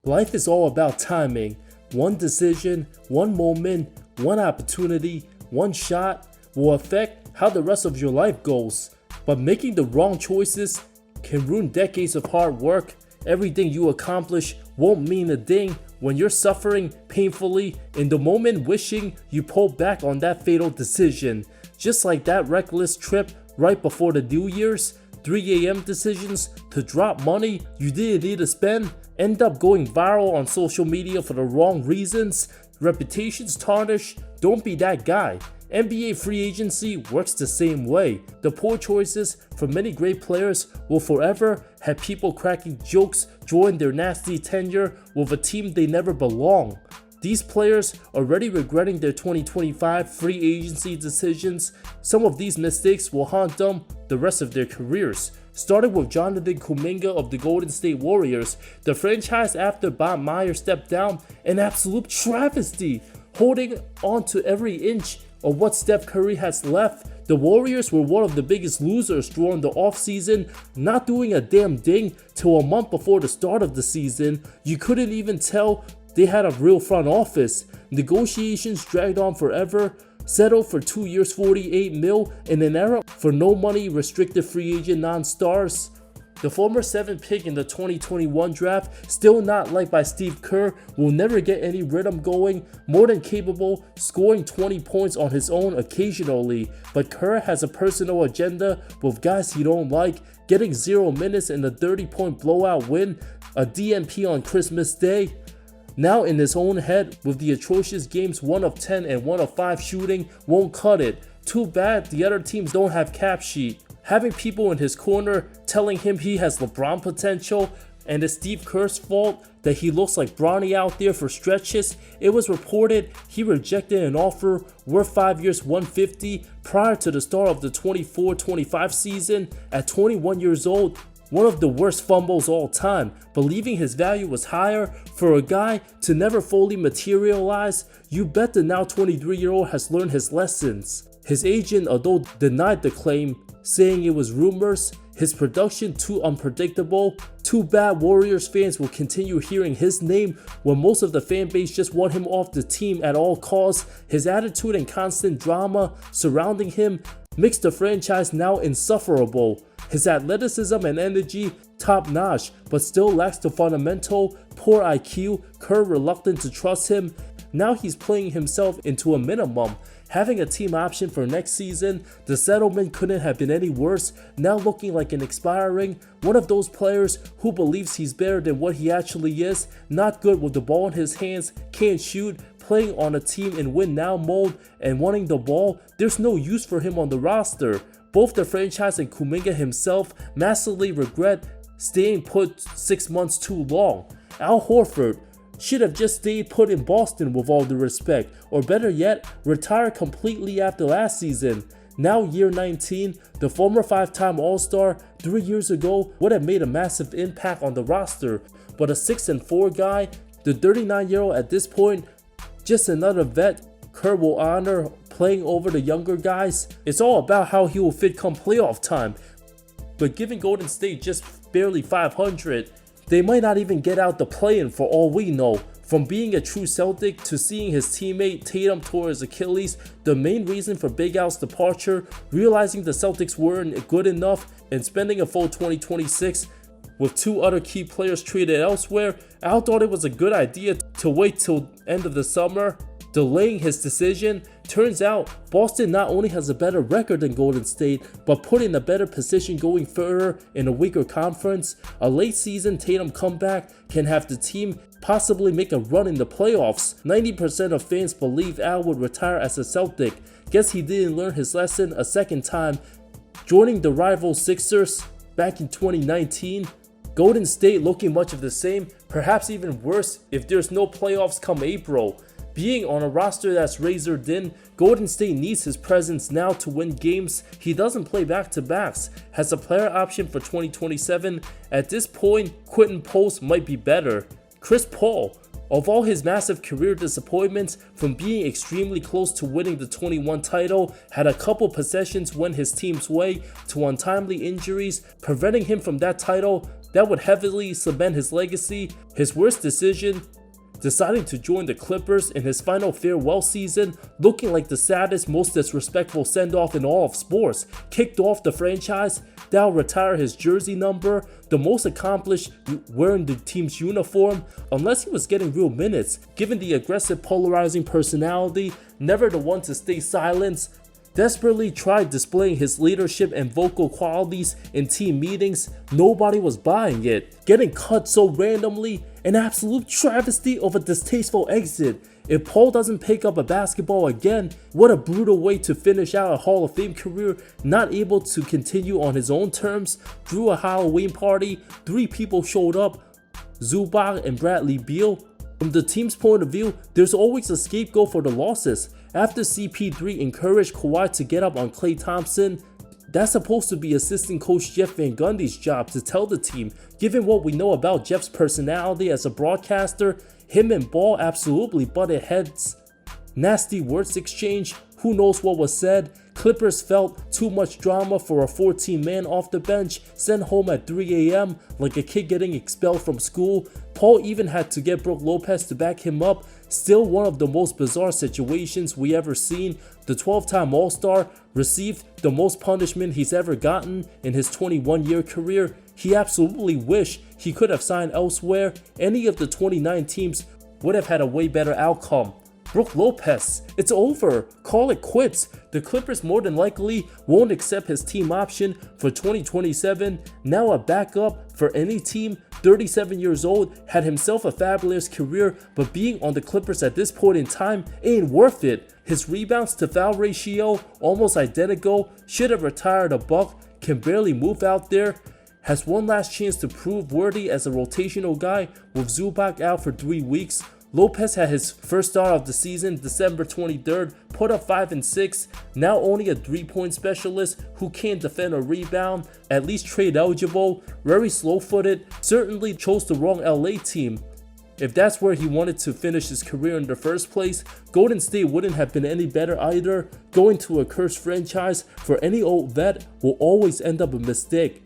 Life is all about timing. One decision, one moment, one opportunity, one shot will affect how the rest of your life goes. But making the wrong choices can ruin decades of hard work. Everything you accomplish won't mean a ding when you're suffering painfully in the moment, wishing you pulled back on that fatal decision. Just like that reckless trip right before the New Year's, 3 a.m. decisions to drop money you didn't need to spend end up going viral on social media for the wrong reasons. Reputations tarnished. Don't be that guy. NBA free agency works the same way. The poor choices for many great players will forever have people cracking jokes during their nasty tenure with a team they never belong. These players already regretting their 2025 free agency decisions. Some of these mistakes will haunt them the rest of their careers. Starting with Jonathan Kuminga of the Golden State Warriors, the franchise after Bob Myers stepped down, an absolute travesty. Holding on to every inch of what Steph Curry has left, the Warriors were one of the biggest losers during the offseason, not doing a damn thing till a month before the start of the season. You couldn't even tell they had a real front office. Negotiations dragged on forever, settled for 2 years $48 million in an era for no money restricted free agent non-stars. The former 7th pick in the 2021 draft, still not liked by Steve Kerr, will never get any rhythm going, more than capable, scoring 20 points on his own occasionally. But Kerr has a personal agenda with guys he don't like, getting 0 minutes in a 30-point blowout win, a DNP on Christmas Day. Now in his own head with the atrocious games 1 of 10 and 1 of 5 shooting won't cut it. Too bad the other teams don't have cap sheet. Having people in his corner telling him he has LeBron potential and it's Steve Kerr's fault that he looks like Bronny out there for stretches. It was reported he rejected an offer worth 5 years $150 prior to the start of the 24-25 season at 21 years old. One of the worst fumbles all time, believing his value was higher for a guy to never fully materialize. You bet the now 23-year-old has learned his lessons. His agent, although denied the claim, saying it was rumors, his production too unpredictable. Too bad Warriors fans will continue hearing his name when most of the fan base just want him off the team at all costs. His attitude and constant drama surrounding him makes the franchise now insufferable. His athleticism and energy top-notch, but still lacks the fundamental. Poor IQ, Kerr reluctant to trust him. Now he's playing himself into a minimum. Having a team option for next season, the settlement couldn't have been any worse. Now looking like an expiring, one of those players who believes he's better than what he actually is. Not good with the ball in his hands, can't shoot, playing on a team in win now mode and wanting the ball. There's no use for him on the roster. Both the franchise and Kuminga himself massively regret staying put 6 months too long. Al Horford should have just stayed put in Boston with all due respect, or better yet, retire completely after last season. Now year 19, the former 5-time All-Star 3 years ago would have made a massive impact on the roster, but a 6-4 guy, the 39-year-old at this point, just another vet Kerr will honor playing over the younger guys. It's all about how he will fit come playoff time, but given Golden State just barely 500, they might not even get out the play-in for all we know. From being a true Celtic to seeing his teammate Tatum tore his Achilles, the main reason for Big Al's departure, realizing the Celtics weren't good enough and spending a full 2026 with 2 other key players traded elsewhere, Al thought it was a good idea to wait till end of the summer, delaying his decision. Turns out Boston not only has a better record than Golden State, but put in a better position going further in a weaker conference. A late season Tatum comeback can have the team possibly make a run in the playoffs. 90% of fans believe Al would retire as a Celtic. Guess he didn't learn his lesson a second time, joining the rival Sixers back in 2019. Golden State looking much of the same, perhaps even worse if there's no playoffs come April. Being on a roster that's razor thin, Golden State needs his presence now to win games. He doesn't play back-to-backs, has a player option for 2027. At this point, Quentin Post might be better. Chris Paul, of all his massive career disappointments, from being extremely close to winning the 21 title, had a couple possessions went his team's way to untimely injuries, preventing him from that title that would heavily cement his legacy. His worst decision, deciding to join the Clippers in his final farewell season, looking like the saddest, most disrespectful send-off in all of sports, kicked off the franchise, that'll retire his jersey number, the most accomplished wearing the team's uniform, unless he was getting real minutes, given the aggressive, polarizing personality, never the one to stay silent, desperately tried displaying his leadership and vocal qualities in team meetings. Nobody was buying it. Getting cut so randomly, an absolute travesty of a distasteful exit. If Paul doesn't pick up a basketball again, what a brutal way to finish out a Hall of Fame career, not able to continue on his own terms. Through a Halloween party, 3 people showed up, Zubac and Bradley Beal. From the team's point of view, there's always a scapegoat for the losses. After CP3 encouraged Kawhi to get up on Klay Thompson, that's supposed to be assistant coach Jeff Van Gundy's job to tell the team. Given what we know about Jeff's personality as a broadcaster, him and Ball absolutely butted heads. Nasty words exchange, who knows what was said. Clippers felt too much drama for a 14-man off the bench, sent home at 3 a.m. like a kid getting expelled from school. Paul even had to get Brook Lopez to back him up. Still one of the most bizarre situations we ever seen. The 12-time All-Star received the most punishment he's ever gotten in his 21-year career. He absolutely wished he could have signed elsewhere. Any of the 29 teams would have had a way better outcome. Brook Lopez, it's over. Call it quits. The Clippers more than likely won't accept his team option for 2027. Now a backup for any team. 37 years old, had himself a fabulous career, but being on the Clippers at this point in time ain't worth it. His rebounds to foul ratio almost identical. Should have retired a buck. Can barely move out there. Has one last chance to prove worthy as a rotational guy with Zubac out for 3 weeks. Lopez had his first start of the season December 23rd, put up 5 and 6, now only a 3-point specialist who can't defend or rebound, at least trade eligible, very slow-footed, certainly chose the wrong LA team. If that's where he wanted to finish his career in the first place, Golden State wouldn't have been any better either. Going to a cursed franchise for any old vet will always end up a mistake.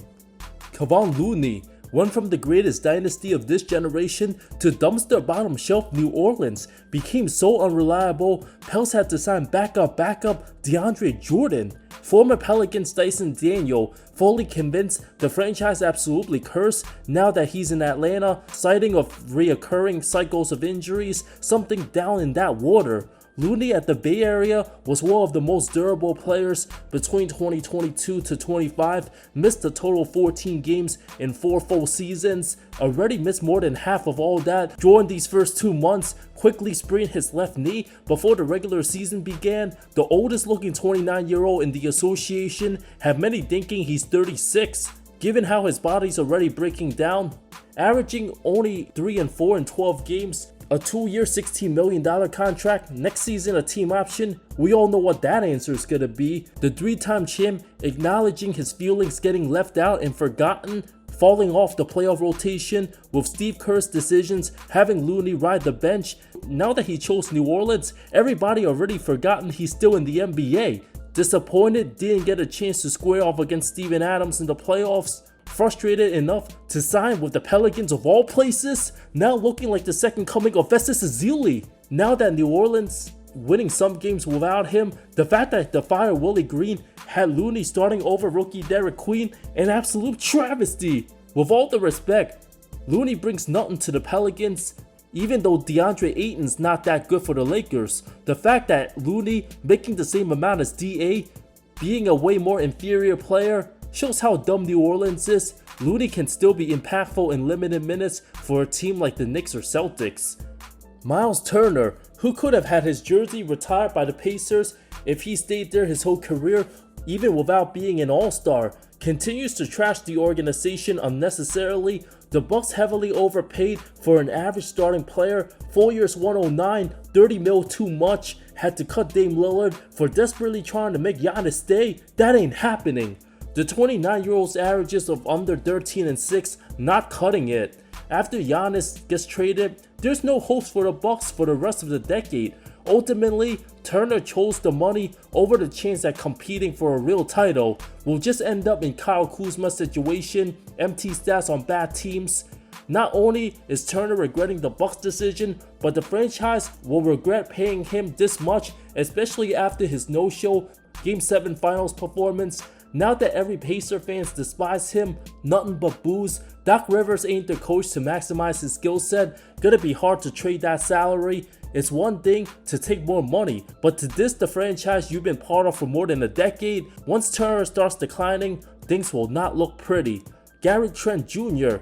Kevon Looney went from the greatest dynasty of this generation to dumpster bottom shelf New Orleans, became so unreliable, Pels had to sign backup DeAndre Jordan. Former Pelicans Dyson Daniel fully convinced the franchise absolutely cursed now that he's in Atlanta, citing of reoccurring cycles of injuries, something down in that water. Looney at the Bay Area was one of the most durable players between 2022 to 25, missed a total 14 games in 4 full seasons, already missed more than half of all that during these first 2 months, quickly sprained his left knee before the regular season began. The oldest looking 29-year-old in the association, have many thinking he's 36, given how his body's already breaking down. Averaging only 3 and 4 in 12 games, a 2-year $16 million contract, next season a team option. We all know what that answer is gonna be. The 3-time champ acknowledging his feelings getting left out and forgotten, falling off the playoff rotation with Steve Kerr's decisions, having Looney ride the bench. Now that he chose New Orleans, everybody already forgotten he's still in the NBA. Disappointed, didn't get a chance to square off against Steven Adams in the playoffs. Frustrated enough to sign with the Pelicans of all places, now looking like the second coming of Festus Ezeli. Now that New Orleans winning some games without him, the fact that the Fire Willie Green had Looney starting over rookie Derek Queen, an absolute travesty. With all the respect, Looney brings nothing to the Pelicans. Even though DeAndre Ayton's not that good for the Lakers, the fact that Looney making the same amount as DA, being a way more inferior player, shows how dumb New Orleans is. Looney can still be impactful in limited minutes for a team like the Knicks or Celtics. Myles Turner, who could have had his jersey retired by the Pacers if he stayed there his whole career, even without being an all-star, continues to trash the organization unnecessarily. The Bucks heavily overpaid for an average starting player, 4 years $109, $30 mil too much, had to cut Dame Lillard for desperately trying to make Giannis stay. That ain't happening. The 29-year-old's averages of under 13 and 6, not cutting it. After Giannis gets traded, there's no hopes for the Bucks for the rest of the decade. Ultimately, Turner chose the money over the chance at competing for a real title. We'll just end up in Kyle Kuzma's situation, empty stats on bad teams. Not only is Turner regretting the Bucks decision, but the franchise will regret paying him this much, especially after his no-show Game 7 Finals performance. Now that every Pacer fans despise him, nothing but boos, Doc Rivers ain't the coach to maximize his skill set. Gonna be hard to trade that salary. It's one thing to take more money, but to diss the franchise you've been part of for more than a decade, once Turner starts declining, things will not look pretty. Trent Jr.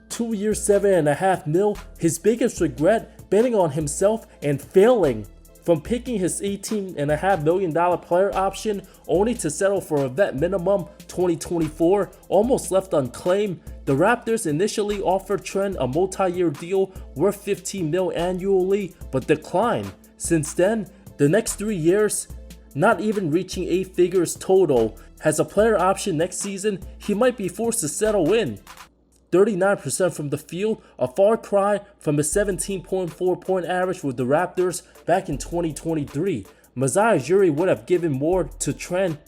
2 years, $7.5 million, his biggest regret, betting on himself and failing. From picking his $18.5 million player option only to settle for a vet minimum 2024, almost left unclaimed. The Raptors initially offered Trent a multi-year deal worth $15 million annually, but declined. Since then, the next 3 years, not even reaching 8 figures total. Has a player option next season, he might be forced to settle in. 39% from the field, a far cry from a 17.4 point average with the Raptors back in 2023. Masai Ujiri would have given more to Trent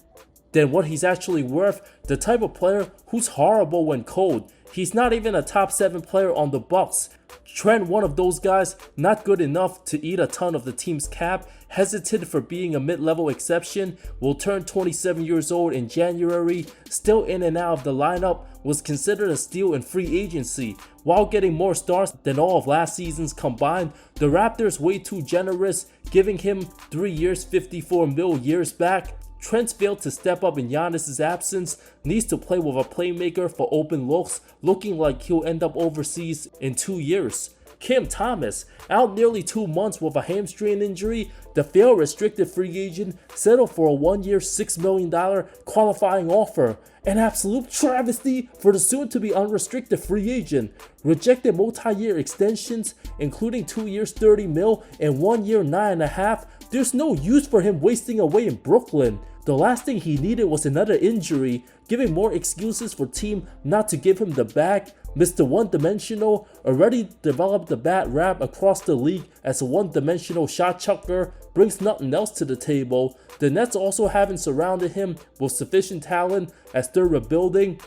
than what he's actually worth, the type of player who's horrible when cold. He's not even a top 7 player on the Bucks. Trent, one of those guys, not good enough to eat a ton of the team's cap, hesitant for being a mid-level exception, will turn 27 years old in January, still in and out of the lineup, was considered a steal in free agency. While getting more stars than all of last season's combined, the Raptors way too generous, giving him 3 years, $54 million years back. Trent failed to step up in Giannis' absence, needs to play with a playmaker for open looks, looking like he'll end up overseas in 2 years. Cam Thomas, out nearly 2 months with a hamstring injury, the failed restricted free agent settled for a 1-year, $6 million qualifying offer. An absolute travesty for the soon-to-be unrestricted free agent. Rejected multi-year extensions, including 2 years, $30 million and 1 year, $9.5. There's no use for him wasting away in Brooklyn. The last thing he needed was another injury, giving more excuses for team not to give him the bag. Mr. One-Dimensional already developed the bad rap across the league as a one-dimensional shot chucker, brings nothing else to the table. The Nets also haven't surrounded him with sufficient talent as they're rebuilding.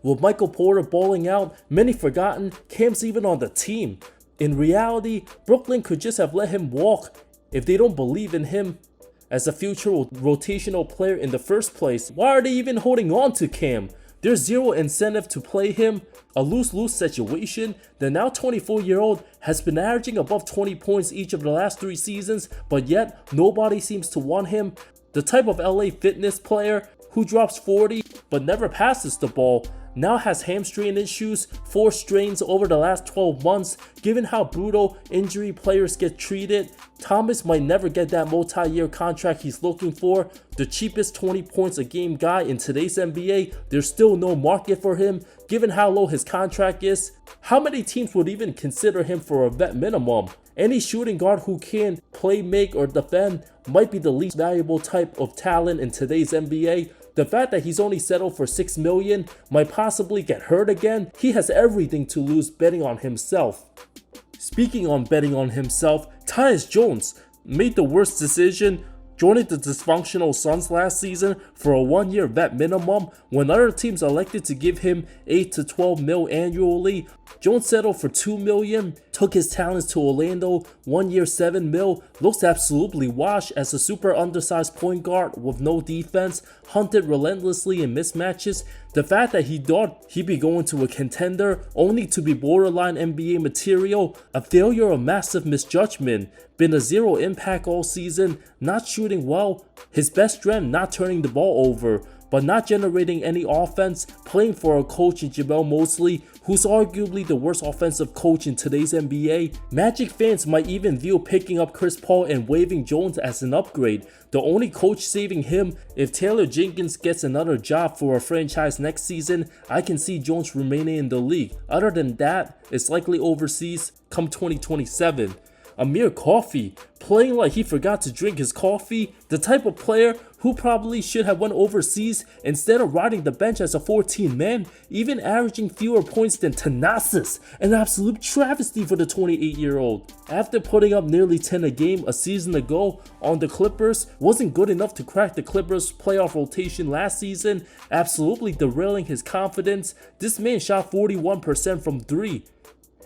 With Michael Porter balling out, many forgotten Cam's even on the team. In reality, Brooklyn could just have let him walk if they don't believe in him as a future rotational player in the first place. Why are they even holding on to Cam? There's zero incentive to play him. A lose-lose situation. The now 24-year-old has been averaging above 20 points each of the last 3 seasons, but yet nobody seems to want him. The type of LA Fitness player who drops 40 but never passes the ball. Now has hamstring issues, 4 strains over the last 12 months. Given how brutal injury players get treated, Thomas might never get that multi-year contract he's looking for. The cheapest 20 points a game guy in today's NBA, there's still no market for him. Given how low his contract is, how many teams would even consider him for a vet minimum? Any shooting guard who can play, make, or defend might be the least valuable type of talent in today's NBA. The fact that he's only settled for $6 million might possibly get hurt again. He has everything to lose betting on himself. Speaking on betting on himself, Tyus Jones made the worst decision, joining the dysfunctional Suns last season for a 1-year vet minimum when other teams elected to give him $8 to $12 million annually. Jones settled for $2 million, took his talents to Orlando, 1 year, $7 million, looks absolutely washed as a super undersized point guard with no defense, hunted relentlessly in mismatches. The fact that he thought he'd be going to a contender only to be borderline NBA material, a failure of massive misjudgment, been a zero impact all season, not shooting well, his best strength not turning the ball over, but not generating any offense, playing for a coach in Jamel Mosley, who's arguably the worst offensive coach in today's NBA. Magic fans might even view picking up Chris Paul and waiving Jones as an upgrade. The only coach saving him, if Taylor Jenkins gets another job for a franchise next season, I can see Jones remaining in the league. Other than that, it's likely overseas come 2027. Amir Coffey playing like he forgot to drink his coffee, the type of player who probably should have went overseas instead of riding the bench as a 14-man, even averaging fewer points than Thanasis, an absolute travesty for the 28-year-old. After putting up nearly 10 a game a season ago on the Clippers, wasn't good enough to crack the Clippers playoff rotation last season, absolutely derailing his confidence. This man shot 41% from 3.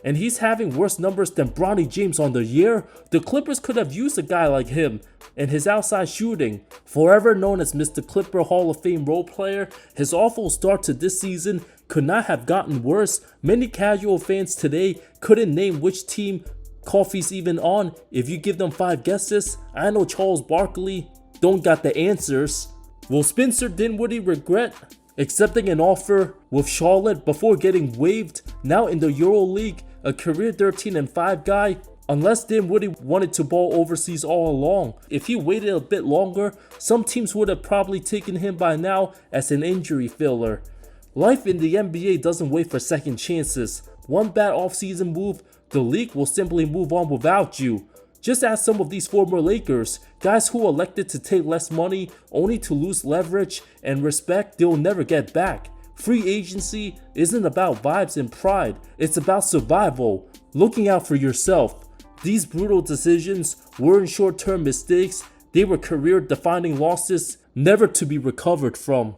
And he's having worse numbers than Bronny James on the year. The Clippers could have used a guy like him and his outside shooting. Forever known as Mr. Clipper Hall of Fame role player, his awful start to this season could not have gotten worse. Many casual fans today couldn't name which team Coffey's even on. If you give them 5 guesses, I know Charles Barkley don't got the answers. Will Spencer Dinwiddie regret accepting an offer with Charlotte before getting waived now in the EuroLeague? A career 13-5 guy, unless Dinwiddie wanted to ball overseas all along. If he waited a bit longer, some teams would have probably taken him by now as an injury filler. Life in the NBA doesn't wait for second chances. One bad offseason move, the league will simply move on without you. Just ask some of these former Lakers, guys who elected to take less money only to lose leverage and respect they'll never get back. Free agency isn't about vibes and pride, it's about survival, looking out for yourself. These brutal decisions weren't short-term mistakes, they were career-defining losses never to be recovered from.